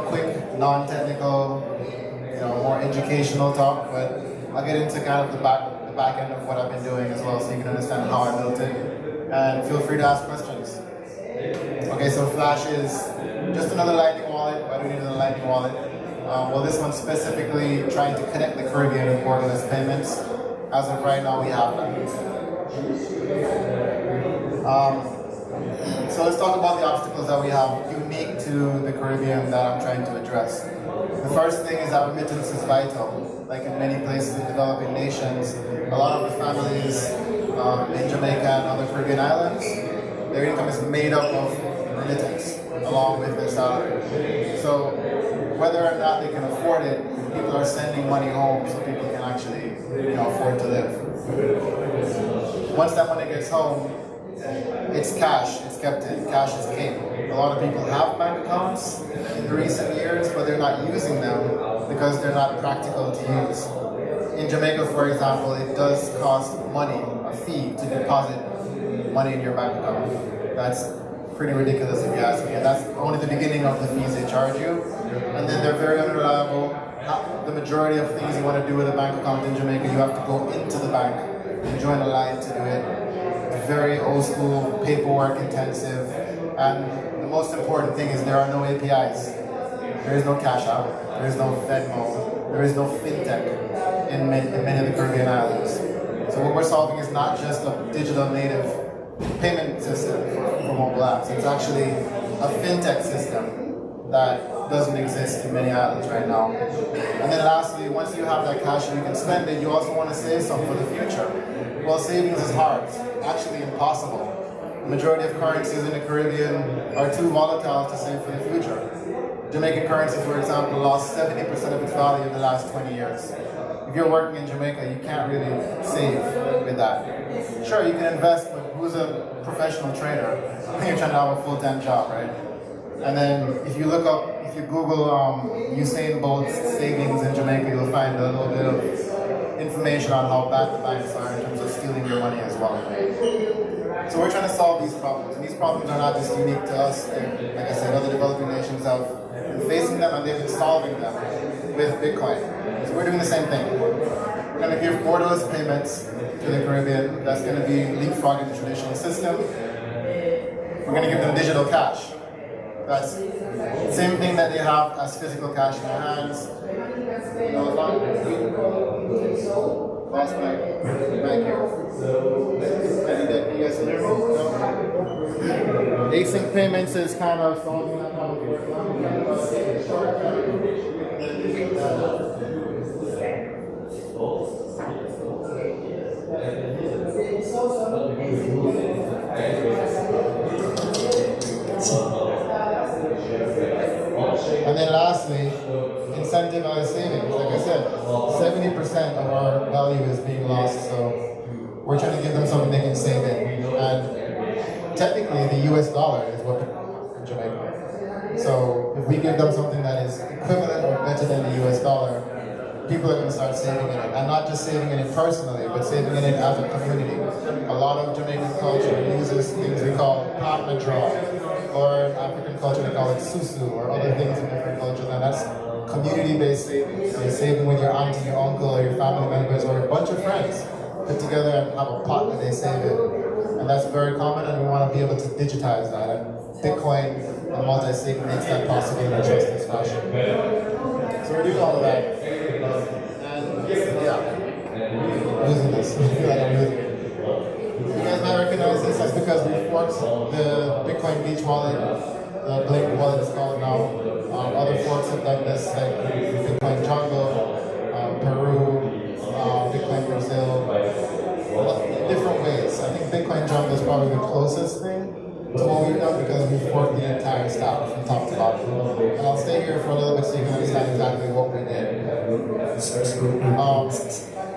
quick, non-technical, more educational talk, but I'll get into kind of the back end of what I've been doing as well, so you can understand how I built it. And feel free to ask questions. Okay, so Flash is just another Lightning wallet. Why do we need another Lightning wallet? Well, this one's specifically trying to connect the Caribbean with borderless payments. As of right now, we have that. So let's talk about the obstacles that we have unique to the Caribbean that I'm trying to address. The first thing is that remittance is vital. Like in many places in developing nations, a lot of the families in Jamaica and other Caribbean islands, their income is made up of remittance along with their salary. So whether or not they can afford it, people are sending money home so people can actually afford to live. Once that money gets home, it's cash, it's kept in, cash is king. A lot of people have bank accounts in recent years, but they're not using them because they're not practical to use. In Jamaica, for example, it does cost money, a fee, to deposit money in your bank account. That's pretty ridiculous if you ask me, and that's only the beginning of the fees they charge you. And then they're very unreliable. The majority of things you want to do with a bank account in Jamaica, you have to go into the bank and join a line to do it. Very old school, paperwork intensive, and the most important thing is there are no APIs. There is no Cash App, there is no Venmo, there is no fintech in many of the Caribbean islands. So what we're solving is not just a digital native payment system for mobile apps, it's actually a fintech system that doesn't exist in many islands right now. And then lastly, once you have that cash and you can spend it, you also want to save some for the future. Well, savings is hard, it's actually impossible. The majority of currencies in the Caribbean are too volatile to save for the future. Jamaican currency, for example, lost 70% of its value in the last 20 years. If you're working in Jamaica, you can't really save with that. Sure, you can invest, but who's a professional trader? You're trying to have a full-time job, right? And then if you look up, if you Google Usain Bolt's savings in Jamaica, you'll find a little bit of information on how bad the banks are in terms of stealing your money as well. So we're trying to solve these problems, and these problems are not just unique to us. Like I said, other developing nations have been facing them and they've been solving them with Bitcoin. So we're doing the same thing. We're going to give borderless payments to the Caribbean. That's going to be leapfrogging the traditional system. We're going to give them digital cash. That's the same thing that they have as physical cash in their hands. Last mic here. You guys can hear me? No? Async payments is kind of solving that problem. And then lastly, incentivized savings. Like I said, 70% of our value is being lost, so we're trying to give them something they can save in. And technically, the US dollar is what people want in Jamaica. So if we give them something that is equivalent or better than the US dollar, people are going to start saving in it. And not just saving in it personally, but saving in it as a community. A lot of Jamaican culture uses things we call partner draw, or in African culture they call it susu, or other things in different cultures, and that's community-based saving. So you're saving with your auntie, your uncle, or your family members, or a bunch of friends put together and have a pot that they save in. And that's very common, and we want to be able to digitize that. And Bitcoin and multi-sig makes that possible in a trustless fashion. So we're doing all of that. And yeah, losing this. I feel like I'm losing it. You guys might recognize this. That's because we forked the Bitcoin Beach wallet, the Blink wallet is called now. Other forks have done this, like Bitcoin Jungle, Peru, Bitcoin Brazil, different ways. I think Bitcoin Jungle is probably the closest thing to what we've done because we forked the entire stack from top to bottom. And I'll stay here for a little bit so you can understand exactly what we did.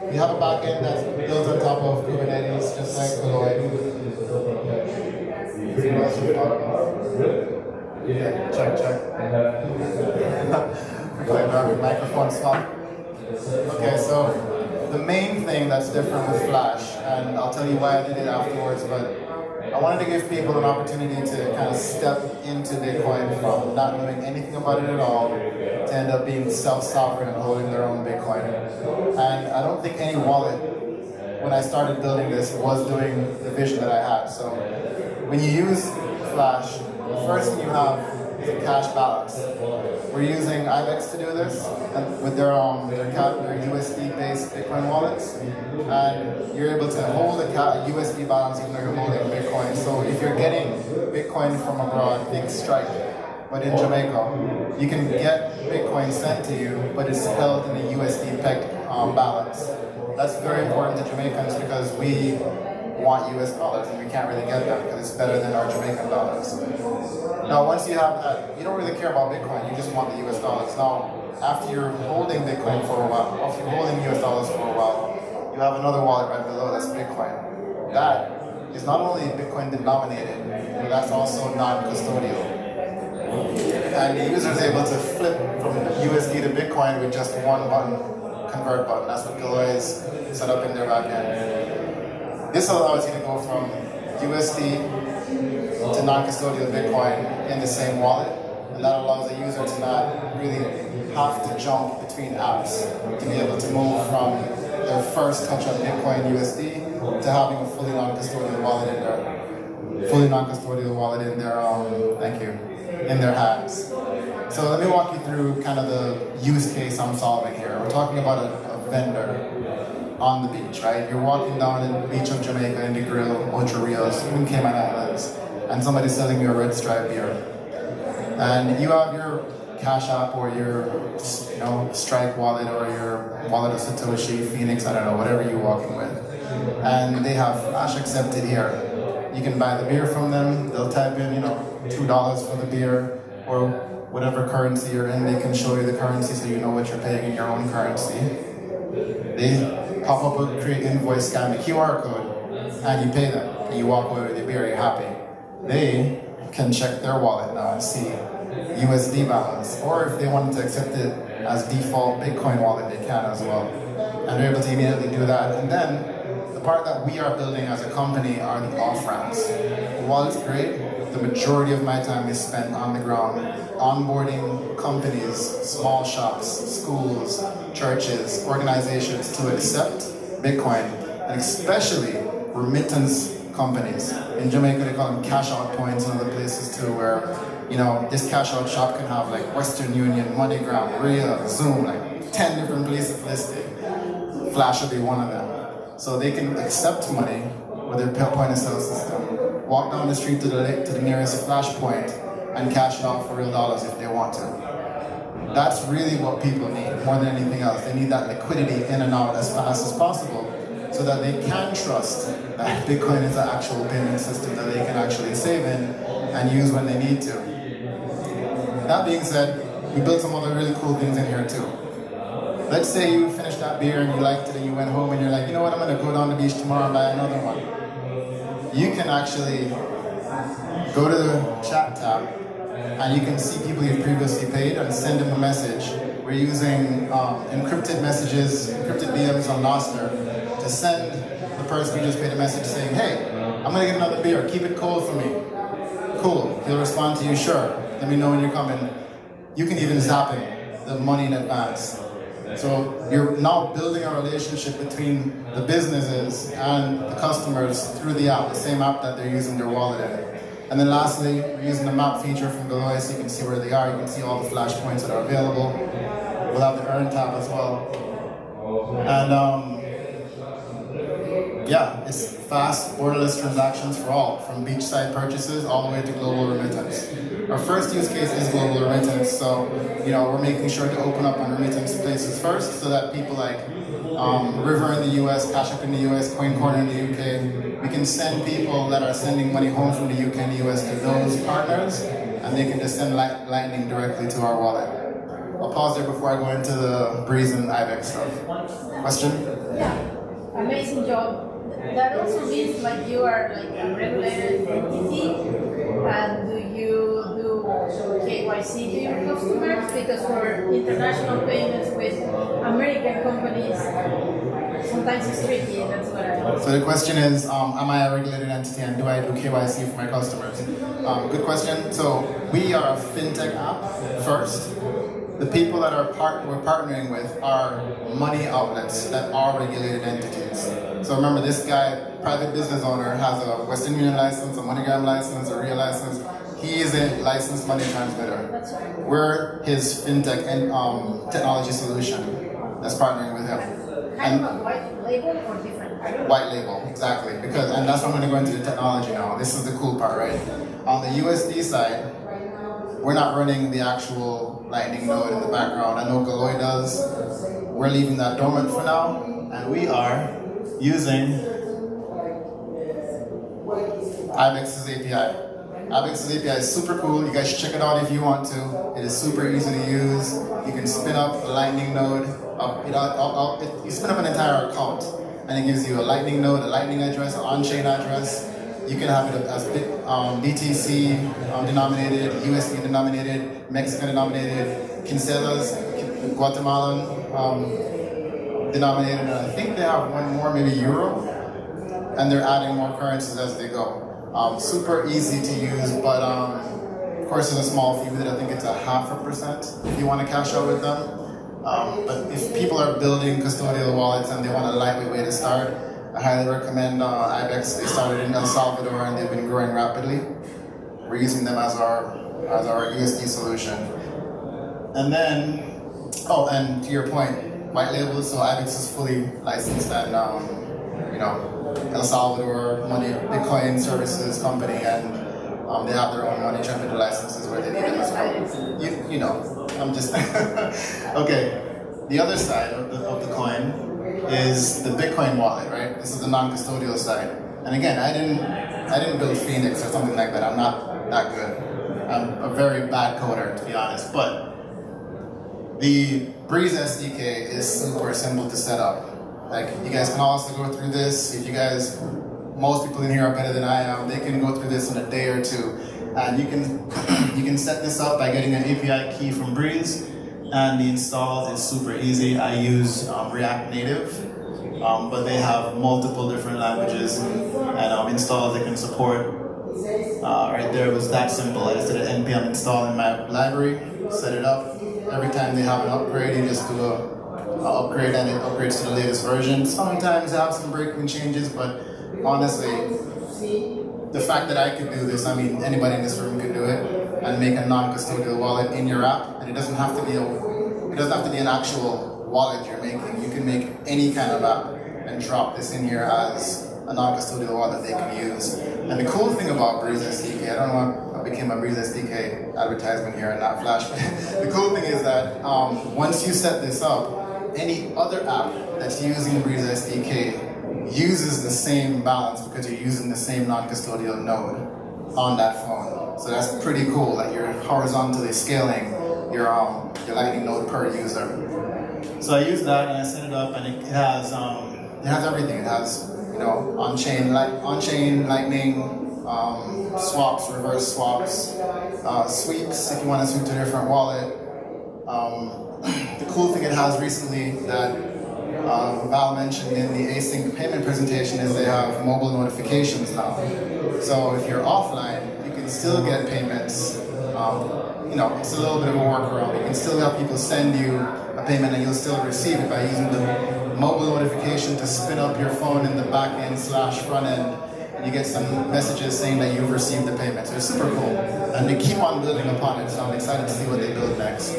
We have a backend that's built on top of Kubernetes, just like Colloid. Yeah, check. Okay, now microphone stop. Okay, so the main thing that's different with Flash, and I'll tell you why I did it afterwards, but I wanted to give people an opportunity to kind of step into Bitcoin from not knowing anything about it at all to end up being self-sovereign and holding their own Bitcoin. And I don't think any wallet, when I started building this, was doing the vision that I had. So when you use Flash, the first thing you have is a cash balance. We're using IBEX to do this and with their USD-based Bitcoin wallets, and you're able to hold a USD balance even though you're holding Bitcoin. So if you're getting Bitcoin from abroad, think Strike, but in Jamaica, you can get Bitcoin sent to you, but it's held in a USD pegged balance. That's very important to Jamaicans because we want US dollars and we can't really get them because it's better than our Jamaican dollars. Now once you have that, you don't really care about Bitcoin, you just want the US dollars. Now after you're holding Bitcoin for a while, after you're holding US dollars for a while, you have another wallet right below that's Bitcoin. That is not only Bitcoin denominated, but that's also non-custodial. And the user is able to flip from USD to Bitcoin with just one button, convert button. That's what Galloy is set up in their backend. This allows you to go from USD to non-custodial Bitcoin in the same wallet, and that allows the user to not really have to jump between apps to be able to move from their first touch of Bitcoin USD to having a fully non-custodial wallet in their hands. So let me walk you through kind of the use case I'm solving here. We're talking about a vendor on the beach, right? You're walking down the beach of Jamaica in the Grill, Ocho Rios, even Cayman Islands, and somebody's selling you a Red Stripe beer. And you have your Cash App or your Strike wallet or your wallet of Satoshi, Phoenix, I don't know, whatever you're walking with. And they have Flash accepted here. You can buy the beer from them, they'll type in, $2 for the beer, or whatever currency you're in, they can show you the currency so you know what you're paying in your own currency. They pop up a create invoice, scan the QR code, and you pay them. And you walk away with your beer, you're happy. They can check their wallet now and see USD balance, or if they wanted to accept it as default Bitcoin wallet, they can as well. And they're able to immediately do that. And then the part that we are building as a company are the off-ramps. While it's great, the majority of my time is spent on the ground, onboarding companies, small shops, schools, churches, organizations to accept Bitcoin, and especially remittance companies. In Jamaica, they call them cash out points and other places too, where this cash out shop can have like Western Union, MoneyGram, Ria, Zoom, like 10 different places listed. Flash will be one of them. So they can accept money with their point of sale system, walk down the street to the nearest Flash point and cash it out for real dollars if they want to. That's really what people need more than anything else. They need that liquidity in and out as fast as possible so that they can trust that Bitcoin is an actual payment system that they can actually save in and use when they need to. That being said, we built some other really cool things in here too. Let's say you finished that beer and you liked it and you went home and you're like, you know what, I'm going to go down the beach tomorrow and buy another one. You can actually go to the chat tab and you can see people you've previously paid and send them a message. We're using encrypted messages, encrypted DMs on Nostr to send the person who just paid a message saying, hey, I'm going to get another beer, keep it cold for me. Cool, he'll respond to you, sure, let me know when you're coming. You can even zap him the money in advance. So you're now building a relationship between the businesses and the customers through the app, the same app that they're using their wallet in. And then lastly, we're using the map feature from Galloy so you can see where they are, you can see all the Flash points that are available. We'll have the earn tab as well. And it's fast, borderless transactions for all, from beachside purchases all the way to global remittance. Our first use case is global remittance, so we're making sure to open up on remittance places first so that people like River in the US, Cash App in the US, CoinCorner in the UK, we can send people that are sending money home from the UK and the US to those partners, and they can just send Lightning directly to our wallet. I'll pause there before I go into the Breeze and IBEX stuff. Question? Yeah, amazing job. That also means like you are like a regulated entity, and do you do KYC to your customers? Because for international payments with American companies, sometimes it's tricky. That's what I. So the question is, am I a regulated entity and do I do KYC for my customers? Good question. So we are a fintech app first. The people that we're partnering with are money outlets that are regulated entities. So remember, this guy, private business owner, has a Western Union license, a MoneyGram license, a Real license. He is a licensed money transmitter. That's right. We're his fintech and technology solution that's partnering with him. Kind of a white label or different? White label, exactly. And that's why I'm going to go into the technology now. This is the cool part, right? On the USD side, we're not running the actual Lightning node in the background. I know Galoy does. We're leaving that dormant for now, and we are using IBEX's API. IBEX's API is super cool. You guys should check it out if you want to. It is super easy to use. You can spin up a Lightning node. You spin up an entire account, and it gives you a Lightning node, a Lightning address, an on-chain address. You can have it as BTC denominated, USD denominated, Mexican denominated, Quincelas, Guatemalan denominated, and I think they have one more, maybe Euro, and they're adding more currencies as they go. Super easy to use, but of course there's a small fee with it. I think it's a 0.5% if you want to cash out with them. But if people are building custodial wallets and they want a lightweight way to start, I highly recommend IBEX. They started in El Salvador and they've been growing rapidly. We're using them as our USD solution. And then, and to your point, white label. So IBEX is fully licensed and El Salvador Bitcoin services company, and they have their own money transmitter licenses where they need them as well. I'm just okay. The other side of the coin is the Bitcoin wallet, right? This is the non-custodial side. And again, I didn't build Phoenix or something like that. I'm not that good. I'm a very bad coder, to be honest. But the Breeze SDK is super simple to set up. Like, you guys can also go through this. If you guys, most people in here are better than I am, they can go through this in a day or two. And you can set this up by getting an API key from Breeze. And the install is super easy. I use React Native, but they have multiple different languages and installs they can support. Right there, it was that simple. I just did an npm install in my library, set it up. Every time they have an upgrade, you just do a upgrade and it upgrades to the latest version. Sometimes they have some breaking changes, but honestly, the fact that I could do this, I mean, anybody in this room could do it and make a non-custodial wallet in your app, and it doesn't have to be an actual wallet you're making. You can make any kind of app and drop this in here as a non-custodial wallet they can use. And the cool thing about Breeze SDK, I don't know what became a Breeze SDK advertisement here and not Flash, but the cool thing is that once you set this up, any other app that's using Breeze SDK uses the same balance because you're using the same non-custodial node on that phone. So that's pretty cool that you're horizontally scaling your Lightning node per user. So I use that and I set it up, and it has everything. It has on-chain Lightning swaps, reverse swaps, sweeps if you want to sweep to a different wallet. The cool thing it has recently that Val mentioned in the async payment presentation is they have mobile notifications now. So if you're offline, you can still get payments. It's a little bit of a workaround. You can still have people send you a payment and you'll still receive it by using the mobile notification to spin up your phone in the back end / front end. And you get some messages saying that you've received the payment. So it's super cool. And they keep on building upon it, so I'm excited to see what they build next.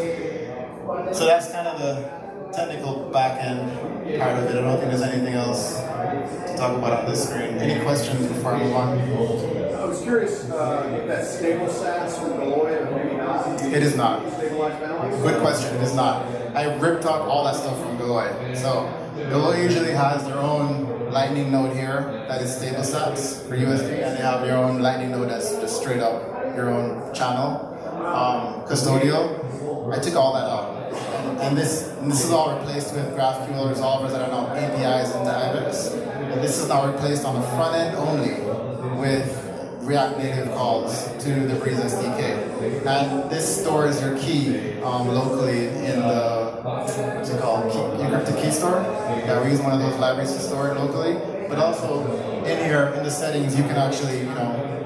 So that's kind of the technical back-end part of it. I don't think there's anything else to talk about on this screen. Any questions before I move on? I was curious if that's stable stats from Galoy or maybe not. It is not. Stabilized balance? Good question. It is not. I ripped out all that stuff from Galoy. So Galoy usually has their own Lightning node here that is stable stats for USD, and they have your own Lightning node that's just straight up your own channel, custodial. I took all that out. And this is all replaced with GraphQL resolvers that are now APIs into IBEX. And this is now replaced on the front end only with React Native calls to the Breeze SDK. And this stores your key locally in the what's it called, encrypted key store. Yeah, we use one of those libraries to store it locally. But also in the settings, you can actually,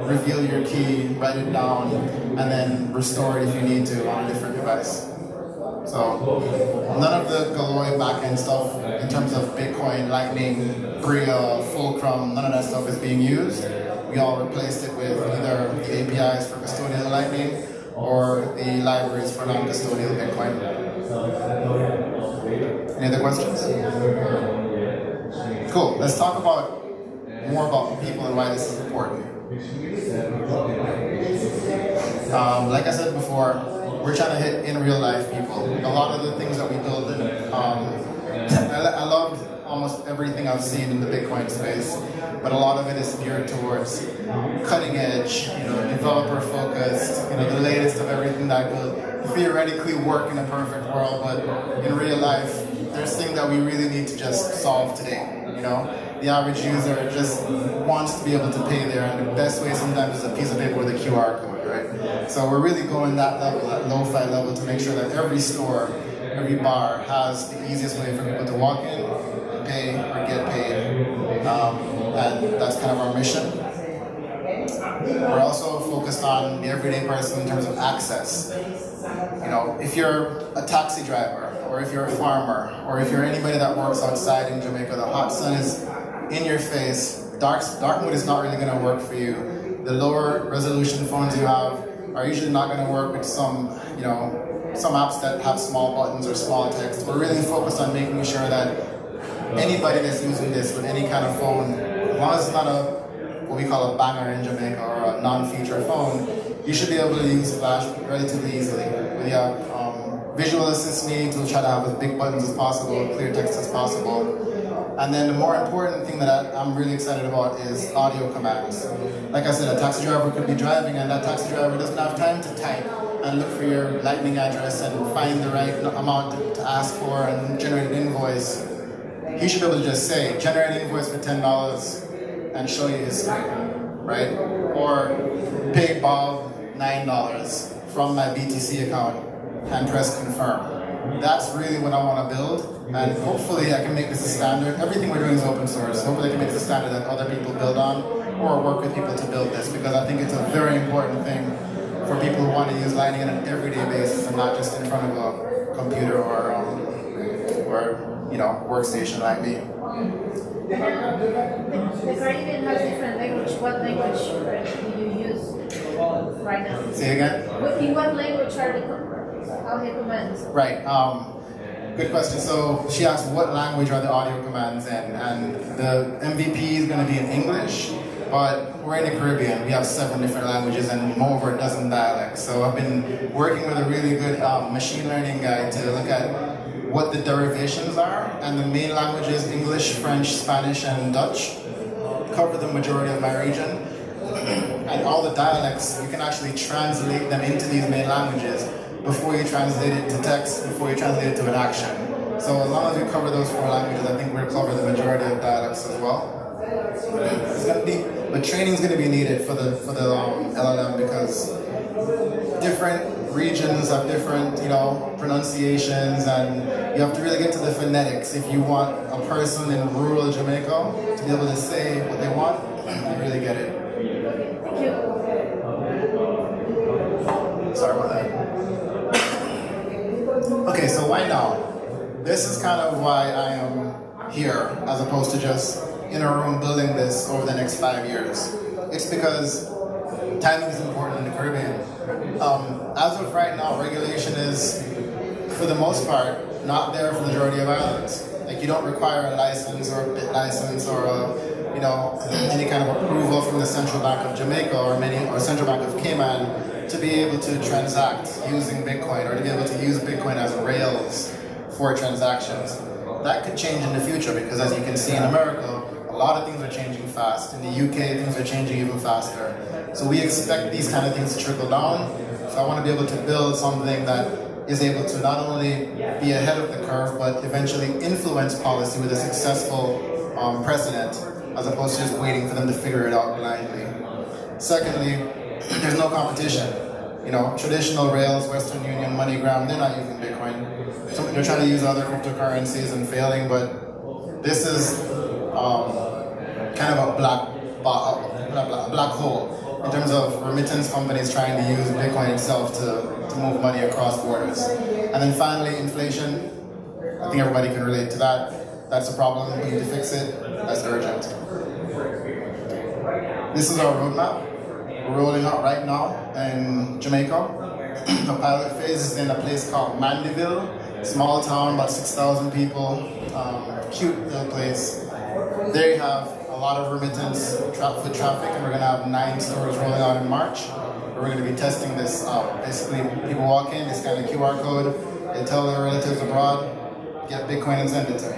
reveal your key, write it down, and then restore it if you need to on a different device. So none of the Galloy backend stuff in terms of Bitcoin, Lightning, Bria, Fulcrum, none of that stuff is being used. We all replaced it with either the APIs for custodial Lightning or the libraries for non-custodial Bitcoin. Any other questions? Cool. Let's talk more about people and why this is important. Like I said before, we're trying to hit in real life people. A lot of the things that we build, I loved almost everything I've seen in the Bitcoin space, but a lot of it is geared towards cutting edge, developer focused, the latest of everything that could theoretically work in a perfect world, but in real life, there's things that we really need to just solve today. The average user just wants to be able to pay there, and the best way sometimes is a piece of paper with a QR code, right? So we're really going that level, that lo-fi level, to make sure that every store, every bar has the easiest way for people to walk in, pay, or get paid, and that's kind of our mission. We're also focused on the everyday person in terms of access. If you're a taxi driver, or if you're a farmer, or if you're anybody that works outside in Jamaica, the hot sun is in your face, dark mode is not really going to work for you. The lower resolution phones you have are usually not going to work with some apps that have small buttons or small text. We're really focused on making sure that anybody that's using this with any kind of phone, as long as it's not what we call a banger in Jamaica or a non-feature phone, you should be able to use Flash relatively easily. We have visual assist needs, we'll try to have as big buttons as possible, clear text as possible. And then the more important thing that I'm really excited about is audio commands. Like I said, a taxi driver could be driving and that taxi driver doesn't have time to type and look for your Lightning address and find the right amount to ask for and generate an invoice. He should be able to just say, generate an invoice for $10 and show you his screen, right? Or pay Bob $9 from my BTC account and press confirm. That's really what I want to build, and hopefully I can make this a standard. Everything we're doing is open source. Hopefully I can make this a standard that other people build on, or work with people to build this, because I think it's a very important thing for people who want to use Lightning on an everyday basis and not just in front of a computer or workstation like me. The Caribbean has different language. What language do you use right now? Say again? In what language are the audio commands? Right. Good question. So she asked what language are the audio commands in, and the MVP is going to be in English, but we're in the Caribbean. We have 7 different languages and over a dozen dialects. So I've been working with a really good machine learning guy to look at what the derivations are, and the main languages, English, French, Spanish, and Dutch, cover the majority of my region. And all the dialects, you can actually translate them into these main languages before you translate it to text, before you translate it to an action. So as long as we cover those 4 languages, I think we'll cover the majority of dialects as well. But training is going to be needed for the LLM, because different regions have different, pronunciations, and you have to really get to the phonetics if you want a person in rural Jamaica to be able to say what they want and really get it. Thank you. Sorry about that. Okay, so why now? This is kind of why I am here, as opposed to just in a room building this over the next 5 years. It's because timing is important in the Caribbean. As of right now, regulation is, for the most part, not there for the majority of islands. Like, you don't require a license or a bit license or any kind of approval from the Central Bank of Jamaica or Central Bank of Cayman to be able to transact using Bitcoin, or to be able to use Bitcoin as rails for transactions. That could change in the future, because as you can see in America, a lot of things are changing fast. In the UK, things are changing even faster. So we expect these kind of things to trickle down. So I want to be able to build something that is able to not only be ahead of the curve, but eventually influence policy with a successful precedent, as opposed to just waiting for them to figure it out blindly. Secondly, there's no competition. Traditional rails, Western Union, MoneyGram, they're not using Bitcoin. So they're trying to use other cryptocurrencies and failing, but this is kind of a black hole in terms of remittance companies trying to use Bitcoin itself to move money across borders. And then finally, inflation. I think everybody can relate to that. That's a problem. We need to fix it. That's urgent. This is our roadmap. We're rolling out right now in Jamaica. The pilot phase is in a place called Mandeville, small town, about 6,000 people, cute little place. There you have a lot of remittance foot traffic, and we're going to have 9 stores rolling out in March. We're going to be testing this out. Basically, people walk in, they scan the QR code, they tell their relatives abroad, get Bitcoin and send it to me.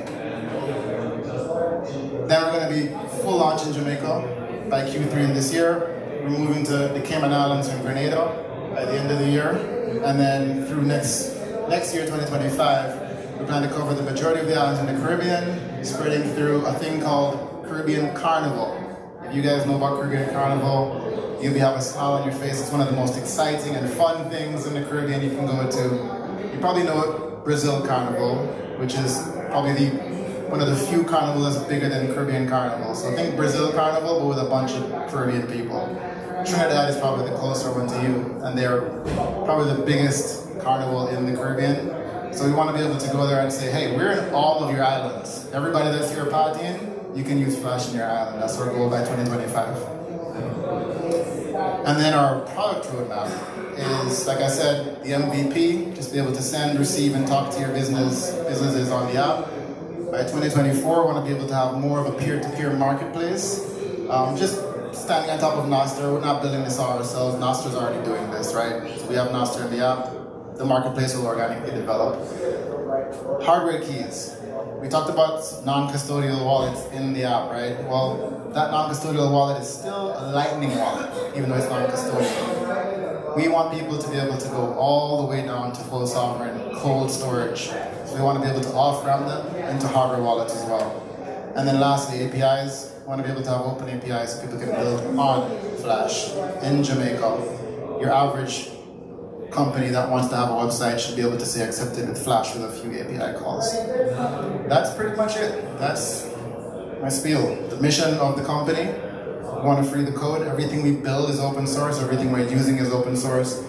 Then we're going to be full launch in Jamaica by Q3 in this year. We're moving to the Cayman Islands and Grenada by the end of the year. And then through next year, 2025, we plan to cover the majority of the islands in the Caribbean, spreading through a thing called Caribbean Carnival. If you guys know about Caribbean Carnival, you'll be having a smile on your face. It's one of the most exciting and fun things in the Caribbean you can go to. You probably know Brazil Carnival, which is probably one of the few carnivals that's bigger than Caribbean Carnival. So think Brazil Carnival, but with a bunch of Caribbean people. Trinidad is probably the closer one to you, and they're probably the biggest carnival in the Caribbean. So we want to be able to go there and say, hey, we're in all of your islands. Everybody that's here partying, you can use Flash in your island. That's our goal by 2025. And then our product roadmap is, like I said, the MVP, just be able to send, receive, and talk to your businesses on the app. By 2024, we want to be able to have more of a peer-to-peer marketplace. Just standing on top of Nostr, we're not building this all ourselves. Nostr's already doing this, right? So we have Nostr in the app. The marketplace will organically develop. Hardware keys. We talked about non-custodial wallets in the app, right? Well, that non-custodial wallet is still a Lightning wallet, even though it's non-custodial. We want people to be able to go all the way down to full sovereign, cold storage. So we want to be able to off-ramp them into hardware wallets as well. And then lastly, APIs. We want to be able to have open APIs so people can build on Flash in Jamaica. Your average company that wants to have a website should be able to say accepted with Flash with a few API calls. That's pretty much it. That's my spiel. The mission of the company, we want to free the code. Everything we build is open source. Everything we're using is open source,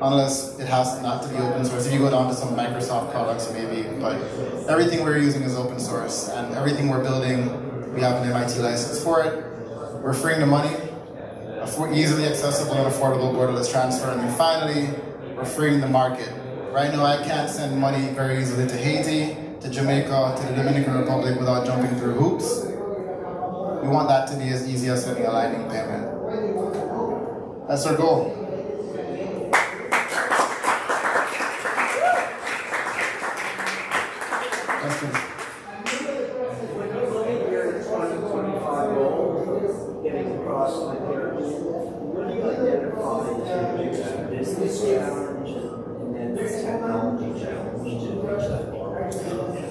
unless it has not to be open source. If you go down to some Microsoft products, maybe, but everything we're using is open source, and everything we're building, we have an MIT license for it. We're freeing the money, easily accessible and affordable borderless transfer, and then finally, we're freeing the market. Right now, I can't send money very easily to Haiti, to Jamaica, to the Dominican Republic without jumping through hoops. We want that to be as easy as sending a Lightning payment. That's our goal. Questions? Getting across the Caribbean, what do you identify as a business challenge and then the technology challenge to reach that goal?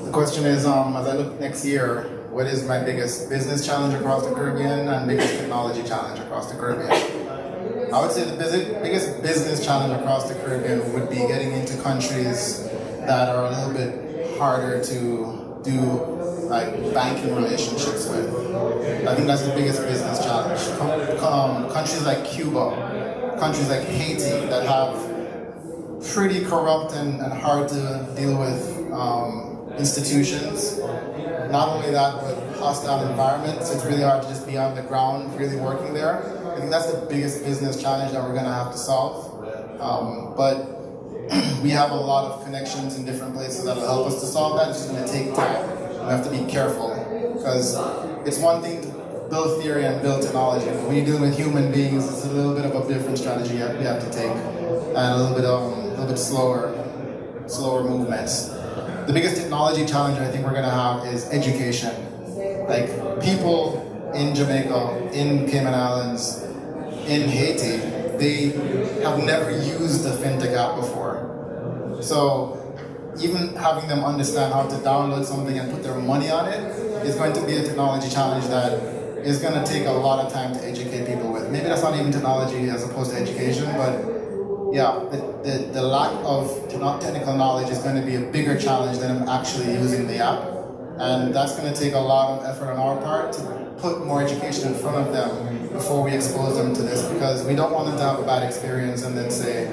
The question is, as I look next year, what is my biggest business challenge across the Caribbean and biggest technology challenge across the Caribbean? I would say the biggest business challenge across the Caribbean would be getting into countries that are a little bit harder to do like banking relationships with. I think that's the biggest business challenge. Countries like Cuba, countries like Haiti that have pretty corrupt and hard to deal with institutions. Not only that, but hostile environments. It's really hard to just be on the ground, really working there. I think that's the biggest business challenge that we're going to have to solve. But we have a lot of connections in different places that will help us to solve that. It's just going to take time. We have to be careful, because it's one thing to build theory and build technology, but when you're dealing with human beings, it's a little bit of a different strategy we have to take, and a little bit slower movements. The biggest technology challenge I think we're going to have is education. Like, people in Jamaica, in Cayman Islands, in Haiti, they have never used a fintech app before. So even having them understand how to download something and put their money on it is going to be a technology challenge that is going to take a lot of time to educate people with. Maybe that's not even technology as opposed to education, but yeah, the lack of not technical knowledge is going to be a bigger challenge than actually using the app. And that's going to take a lot of effort on our part to put more education in front of them before we expose them to this, because we don't want them to have a bad experience and then say,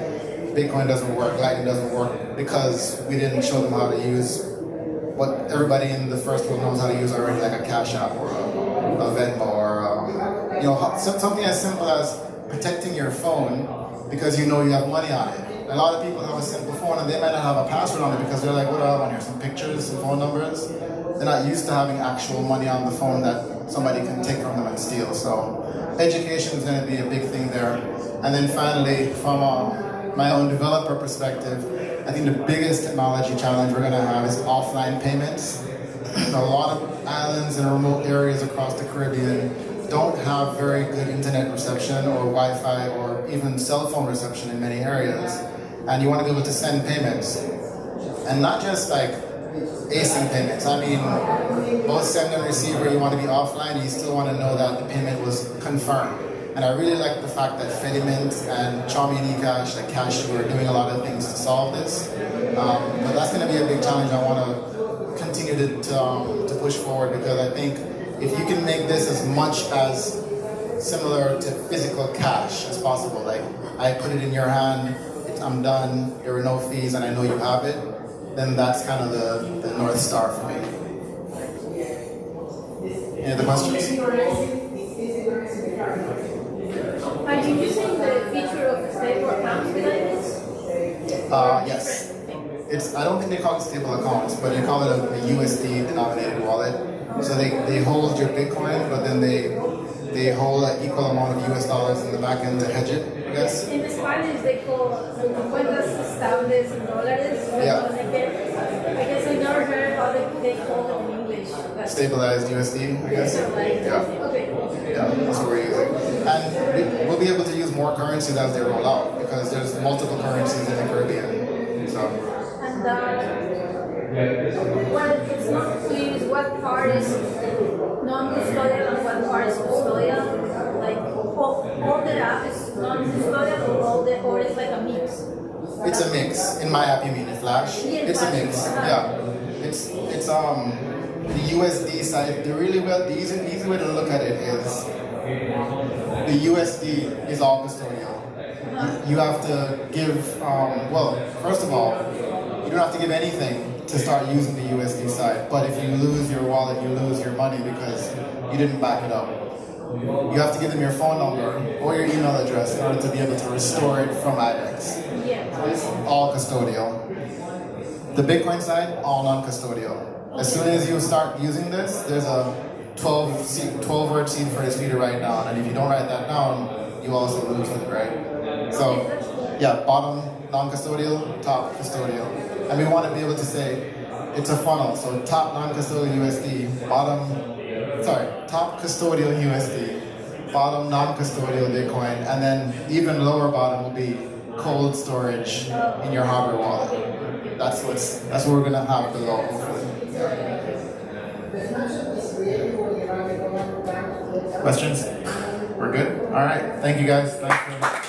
Bitcoin doesn't work, Lightning doesn't work, because we didn't show them how to use what everybody in the first world knows how to use already, like a Cash App or a Venmo or you know, something as simple as protecting your phone because you know you have money on it. A lot of people have a simple phone and they might not have a password on it because they're like, what do I have on here? Some pictures, some phone numbers. They're not used to having actual money on the phone that somebody can take from them and steal. So education is going to be a big thing there. And then finally, from my own developer perspective, I think the biggest technology challenge we're going to have is offline payments. A lot of islands and remote areas across the Caribbean don't have very good internet reception or Wi-Fi or even cell phone reception in many areas. And you want to be able to send payments. And not just like async payments. I mean, both send and receiver, you want to be offline, you still want to know that the payment was confirmed. And I really like the fact that Fedimint and Charmini Cash, like Cashew, are doing a lot of things to solve this. But that's going to be a big challenge I want to continue to push forward, because I think if you can make this as much as similar to physical cash as possible, like I put it in your hand, I'm done, there are no fees, and I know you have it, then that's kind of the North Star for me. Any other questions? Are you using the feature of stable accounts behind this? Yes. I don't think they call it stable accounts, but they call it a USD denominated wallet. So they hold your Bitcoin, but then they hold an equal amount of US dollars in the back end to hedge it, I guess. In Spanish they call cuentas estables en dólares. Yeah. I guess I never heard how they call it in English. Stabilized USD, I guess. Yeah. Okay. Yeah, that's what we're using. And we'll be able to use more currencies as they roll out, because there's multiple currencies in the Caribbean. So. And well, it's not clear what part is non-custodial and what part is custodial. Like all the app is non-custodial, or it's like a mix. It's a mix. In my app, you mean Flash? Yeah, it's a mix. Yeah. It's the USD side. The easy way to look at it is the USD is all custodial. You have to give well, first of all, you don't have to give anything to start using the USD side. But if you lose your wallet, you lose your money because you didn't back it up. You have to give them your phone number or your email address in order to be able to restore it from IDEX. Yeah. It's all custodial. The Bitcoin side, all non-custodial. As soon as you start using this, there's a 12-word seed phrase for you to write down. And if you don't write that down, you also lose it, right? So, yeah, bottom non-custodial, top custodial. And we want to be able to say it's a funnel. So top non-custodial USD, top custodial USD, bottom non-custodial Bitcoin, and then even lower bottom will be cold storage in your hardware wallet. That's what we're gonna have below, hopefully. Questions? We're good? All right. Thank you guys. Thanks very much.